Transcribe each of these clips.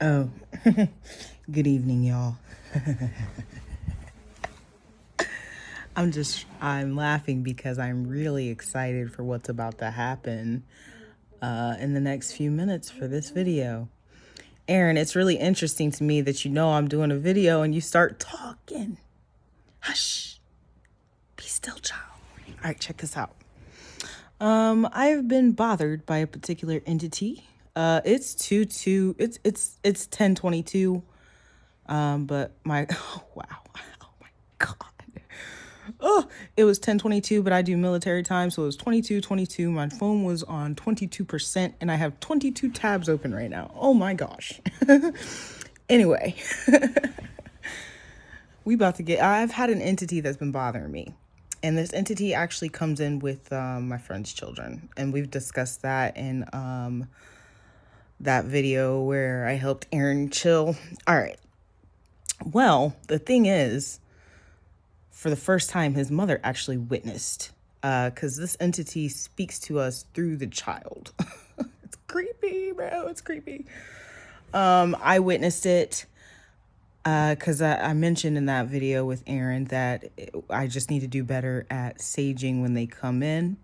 Oh, good evening, y'all. I'm laughing because I'm really excited for what's about to happen in the next few minutes for this video. Aaron, it's really interesting to me that I'm doing a video and you start talking. Hush. Be still, child. All right, check this out. I've been bothered by a particular entity. It's 10:22. But my oh wow, oh my god. Oh, it was 10:22, but I do military time, so it was 22:22. My phone was on 22%, and I have 22 tabs open right now. Oh my gosh. Anyway, I've had an entity that's been bothering me. And this entity actually comes in with my friend's children. And we've discussed that in that video where I helped Aaron chill. All right. Well, the thing is, for the first time, his mother actually witnessed, because this entity speaks to us through the child. It's creepy, bro. It's creepy. I witnessed it because I mentioned in that video with Aaron that I just need to do better at saging when they come in.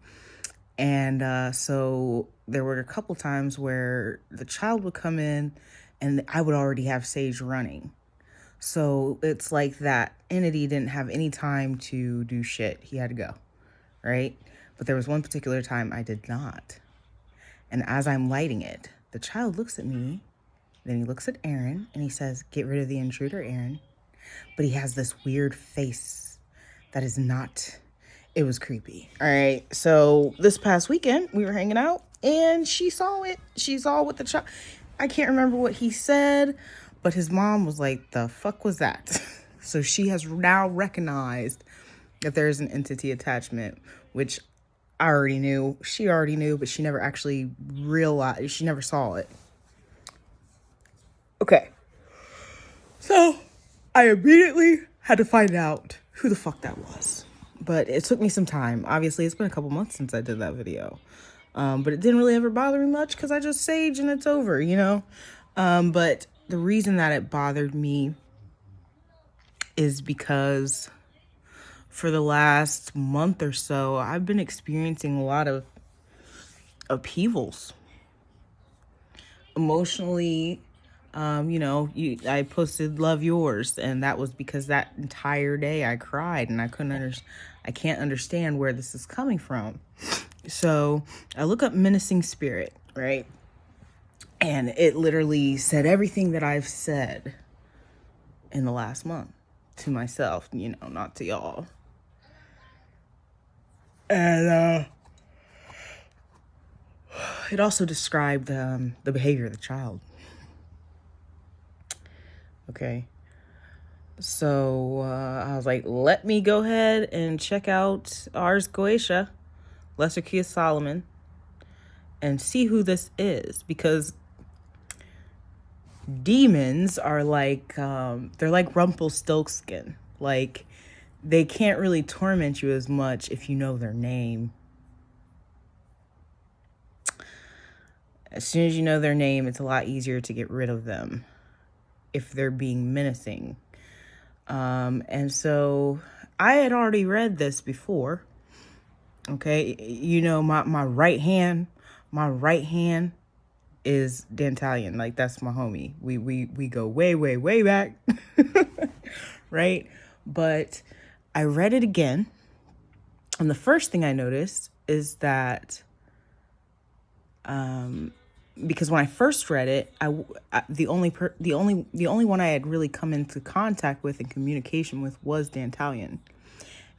And so there were a couple times where the child would come in and I would already have sage running. So it's like that entity didn't have any time to do shit. He had to go, right? But there was one particular time I did not. And as I'm lighting it, the child looks at me, then he looks at Aaron, and he says, "Get rid of the intruder, Aaron." But he has this weird face that is not, it was creepy. All right, so this past weekend, we were hanging out, and she saw it. She saw with the child. I can't remember what he said, but his mom was like, "The fuck was that?" So she has now recognized that there's an entity attachment, which I already knew. She already knew, but she never actually realized. She never saw it. Okay. So I immediately had to find out who the fuck that was. But it took me some time. Obviously, it's been a couple months since I did that video. But it didn't really ever bother me much because I just sage and it's over, But the reason that it bothered me is because for the last month or so, I've been experiencing a lot of upheavals. Emotionally, I posted "Love Yours," and that was because that entire day I cried and I can't understand where this is coming from. So I look up menacing spirit, right? And it literally said everything that I've said in the last month to myself, not to y'all. And it also described the behavior of the child. Okay. So I was like, let me go ahead and check out Ars Goetia, Lesser Key of Solomon, and see who this is, because demons are like, they're like Rumpelstiltskin. Like, they can't really torment you as much if you know their name. As soon as you know their name, it's a lot easier to get rid of them if they're being menacing. And so I had already read this before. Okay. My right hand is Dantalion. Like, that's my homie. We go way, way, way back. Right. But I read it again. And the first thing I noticed is that, because when I first read it, the only one I had really come into contact with and communication with was Dantalion.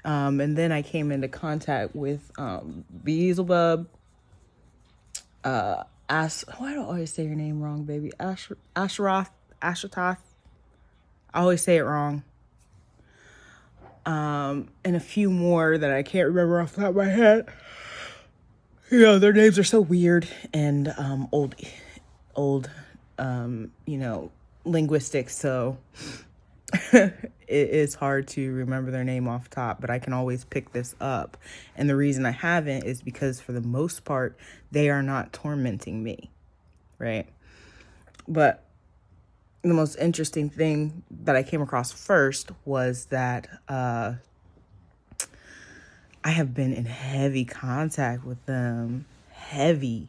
And then I came into contact with Beelzebub. Why do I always say your name wrong, baby? Ashtaroth. I always say it wrong. And a few more that I can't remember off the top of my head. Their names are so weird and old, linguistics. So it is hard to remember their name off top, but I can always pick this up. And the reason I haven't is because for the most part, they are not tormenting me, right? But the most interesting thing that I came across first was that I have been in heavy contact with them. Heavy.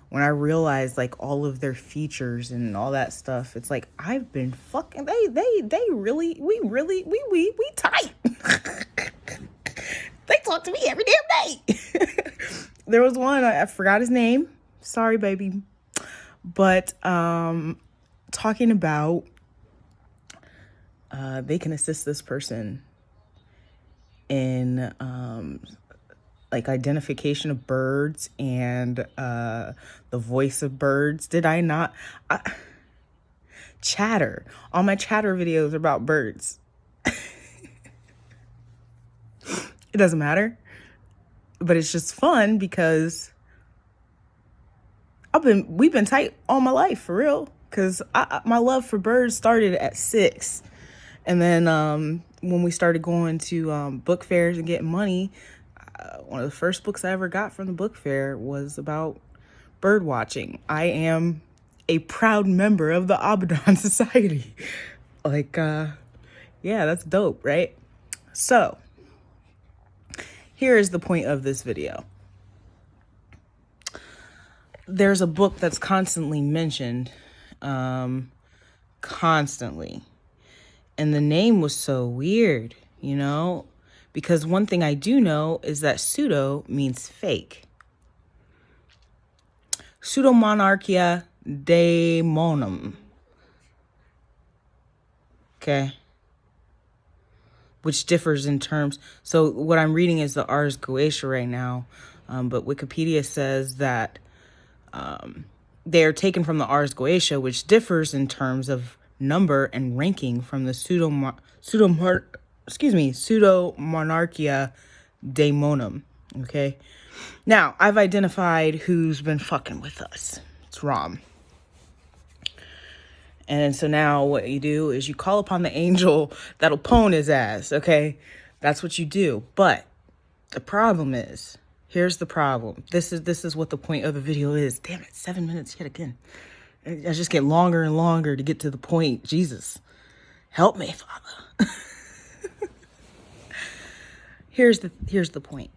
When I realized like all of their features and all that stuff, it's like I've been fucking they really we tight. They talk to me every damn day. There was one, I forgot his name. Sorry, baby. But talking about they can assist this person in like identification of birds and the voice of birds. Did I not? Chatter. All my chatter videos are about birds. It doesn't matter. But it's just fun because we've been tight all my life, for real. Because my love for birds started at 6. And then when we started going to book fairs and getting money, one of the first books I ever got from the book fair was about bird watching. I am a proud member of the Audubon Society. Like, yeah, that's dope, right? So, here is the point of this video. There's a book that's constantly mentioned, constantly. And the name was so weird, you know? Because one thing I do know is that pseudo means fake. Pseudomonarchia daemonum. Okay. Which differs in terms. So what I'm reading is the Ars Goetia right now. But Wikipedia says that they are taken from the Ars Goetia, which differs in terms of number and ranking from the Pseudomonarchia daemonum. Okay. Now, I've identified who's been fucking with us. It's Rom. And so now what you do is you call upon the angel that'll pwn his ass, okay? That's what you do. But the problem is, here's the problem. This is what the point of the video is. Damn it, 7 minutes yet again. I just get longer and longer to get to the point. Jesus, help me, Father. Here's the point.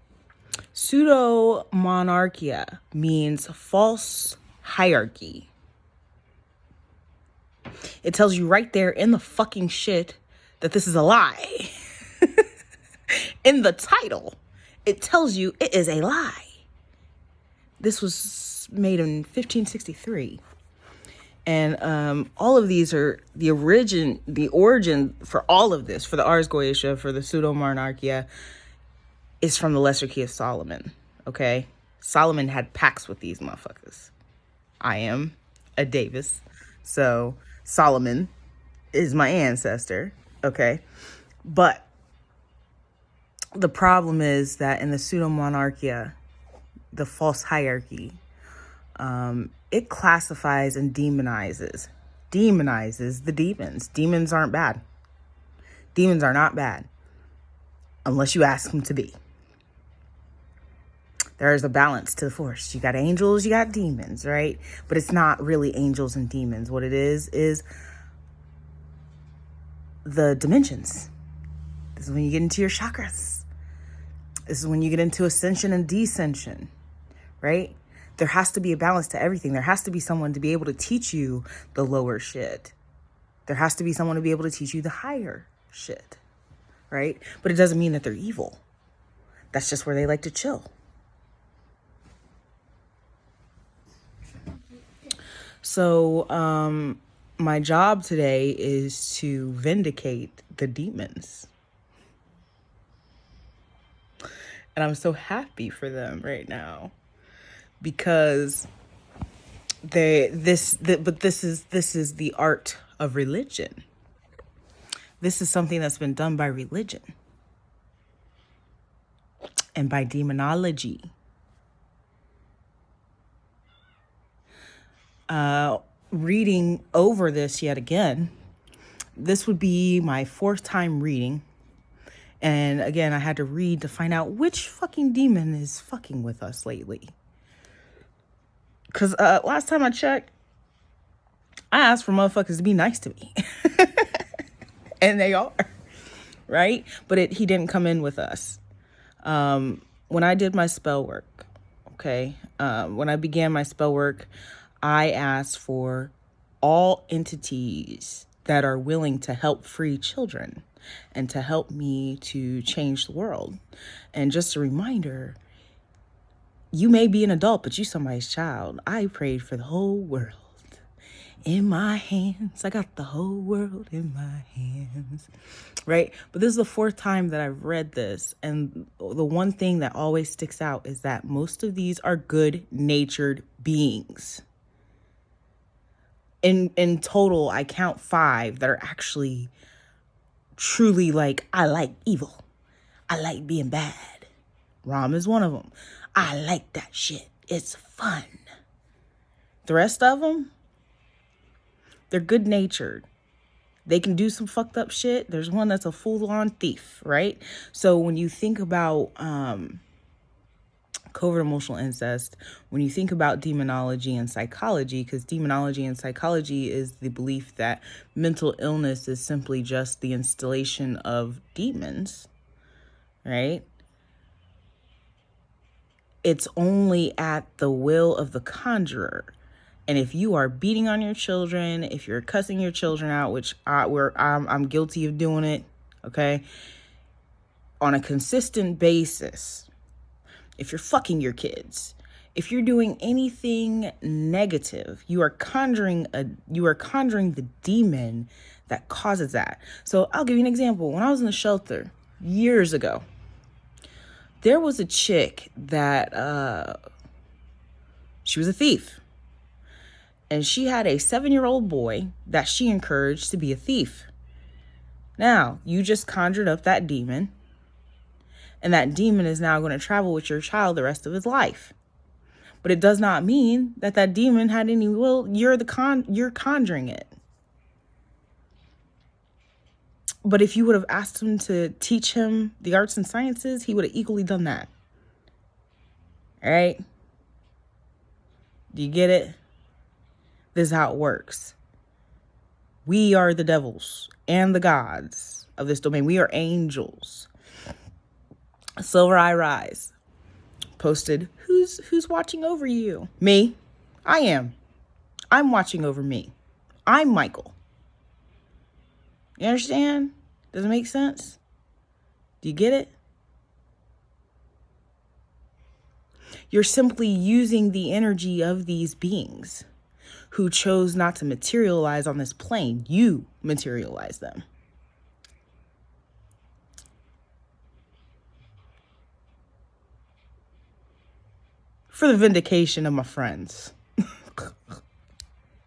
Pseudo-monarchia means false hierarchy. It tells you right there in the fucking shit that this is a lie. In the title, it tells you it is a lie. This was made in 1563. And all of these are the origin for all of this, for the Ars Goetia, for the Pseudo-monarchia, is from the Lesser Key of Solomon, okay? Solomon had pacts with these motherfuckers. I am a Davis, so Solomon is my ancestor, okay? But the problem is that in the Pseudo-monarchia, the false hierarchy, it classifies and demonizes the demons. Demons aren't bad. Demons are not bad unless you ask them to be. There is a balance to the force. You got angels, you got demons, right? But it's not really angels and demons. What it is the dimensions. This is when you get into your chakras. This is when you get into ascension and descension, right? There has to be a balance to everything. There has to be someone to be able to teach you the lower shit. There has to be someone to be able to teach you the higher shit, right? But it doesn't mean that they're evil. That's just where they like to chill. So, my job today is to vindicate the demons. And I'm so happy for them right now because this is the art of religion. This is something that's been done by religion and by demonology. Reading over this yet again, this would be my 4th time reading. And again, I had to read to find out which fucking demon is fucking with us lately. Because last time I checked, I ask for motherfuckers to be nice to me. And they are, right? But he didn't come in with us. When I did my spell work, okay, when I began my spell work, I asked for all entities that are willing to help free children and to help me to change the world. And just a reminder, you may be an adult, but you somebody's child. I prayed for the whole world in my hands. I got the whole world in my hands, right? But this is the fourth time that I've read this. And the one thing that always sticks out is that most of these are good-natured beings. In total, I count 5 that are actually truly like, I like evil. I like being bad. Rom is one of them. I like that shit. It's fun. The rest of them, they're good-natured. They can do some fucked up shit. There's one that's a full-on thief, right? So when you think about covert emotional incest, when you think about demonology and psychology, because demonology and psychology is the belief that mental illness is simply just the installation of demons, right? It's only at the will of the conjurer. And if you are beating on your children, if you're cussing your children out, which I'm guilty of doing it, okay, on a consistent basis, if you're fucking your kids, if you're doing anything negative, you are conjuring the demon that causes that. So I'll give you an example. When I was in the shelter years ago, there was a chick that she was a thief. And she had a 7-year-old boy that she encouraged to be a thief. Now, you just conjured up that demon. And that demon is now going to travel with your child the rest of his life. But it does not mean that that demon had any will. You're conjuring it. But if you would have asked him to teach him the arts and sciences, he would have equally done that. All right? Do you get it? This is how it works. We are the devils and the gods of this domain. We are angels. Silver Eye Rise posted, who's watching over you? Me. I am. I'm watching over me. I'm Michael. You understand? Does it make sense? Do you get it? You're simply using the energy of these beings who chose not to materialize on this plane. You materialize them. For the vindication of my friends.